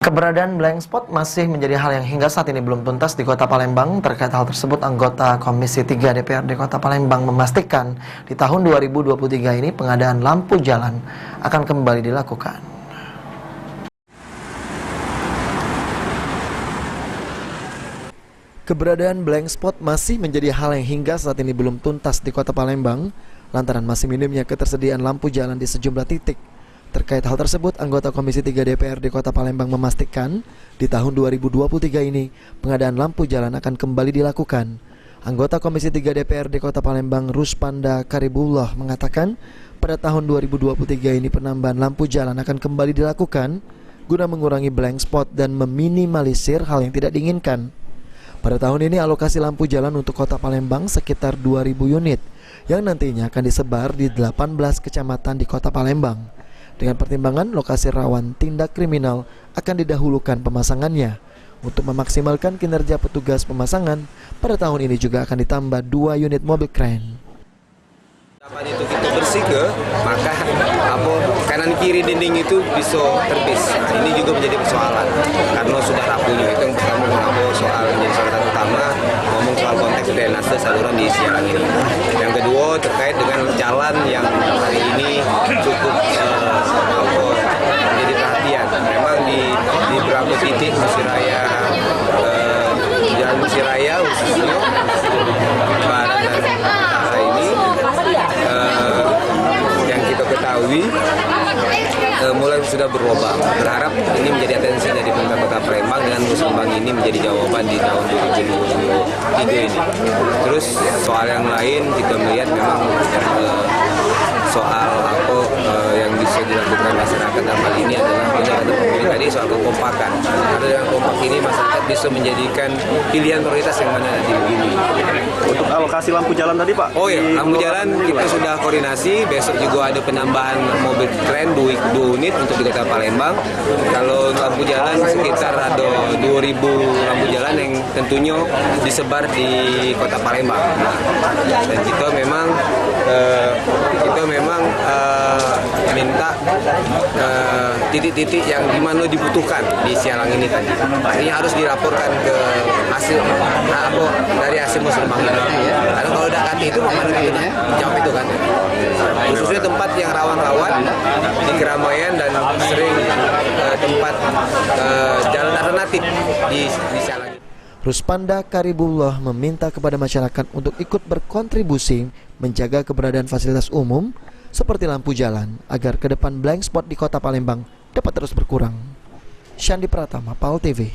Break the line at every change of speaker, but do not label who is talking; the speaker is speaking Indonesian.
Keberadaan blank spot masih menjadi hal yang hingga saat ini belum tuntas di Kota Palembang. Terkait hal tersebut, anggota Komisi 3 DPRD Kota Palembang memastikan di tahun 2023 ini pengadaan lampu jalan akan kembali dilakukan. Keberadaan blank spot masih menjadi hal yang hingga saat ini belum tuntas di Kota Palembang lantaran masih minimnya ketersediaan lampu jalan di sejumlah titik. Terkait hal tersebut, anggota Komisi 3 DPRD Kota Palembang memastikan di tahun 2023 ini pengadaan lampu jalan akan kembali dilakukan. Anggota Komisi 3 DPRD Kota Palembang Ruspanda Karibullah mengatakan pada tahun 2023 ini penambahan lampu jalan akan kembali dilakukan guna mengurangi blank spot dan meminimalisir hal yang tidak diinginkan. Pada tahun ini alokasi lampu jalan untuk Kota Palembang sekitar 2.000 unit yang nantinya akan disebar di 18 kecamatan di Kota Palembang. Dengan pertimbangan lokasi rawan tindak kriminal akan didahulukan pemasangannya. Untuk memaksimalkan kinerja petugas pemasangan, pada tahun ini juga akan ditambah 2 unit mobil kren.
Dapat itu kita bersih ke, maka kanan kiri dinding itu bisa terpis. Nah, ini juga menjadi persoalan karena sudah rapuhnya. Itu yang pertama soal menjadi salah satu utama ngomong soal konteks drainase saluran di siang ini. Yang kedua terkait dengan jalan yang hari ini cukup menjadi perhatian. Memang di beberapa titik Musiraya, jalan Musiraya khususnya barat dan utara ini yang kita ketahui mulai sudah berubah. Berharap ini menjadi atensi dari pemerintah Kota Palembang dengan Muslimbang ini menjadi jawaban di tahun 2023 ini. Terus soal yang lain kita melihat memang soal yang bisa dilakukan masyarakat dalam hal ini adalah tadi soal kekompakan. Karena dengan kompak ini masyarakat bisa menjadikan pilihan prioritas yang mana nanti begini.
Untuk alokasi lampu jalan tadi Pak?
Oh iya, lampu jalan kita sudah koordinasi. Besok juga ada penambahan mobil kren 2 unit untuk di Kota Palembang. Kalau lampu jalan sekitar ada 2.000 lampu jalan yang tentunya disebar di Kota Palembang. Dan kita memang minta titik-titik yang dimana dibutuhkan di Sialang ini tadi. Ini harus dilaporkan ke hasil dari hasil Muslimbang ini. Karena kalau udah kati itu mana kita jawab itu kan. Khususnya tempat yang rawan-rawan di keramaian dan sering tempat jalan alternatif di Sialang.
Ruspanda Karibullah meminta kepada masyarakat untuk ikut berkontribusi menjaga keberadaan fasilitas umum seperti lampu jalan agar ke depan blank spot di Kota Palembang dapat terus berkurang. Syandi Pratama, PAL TV.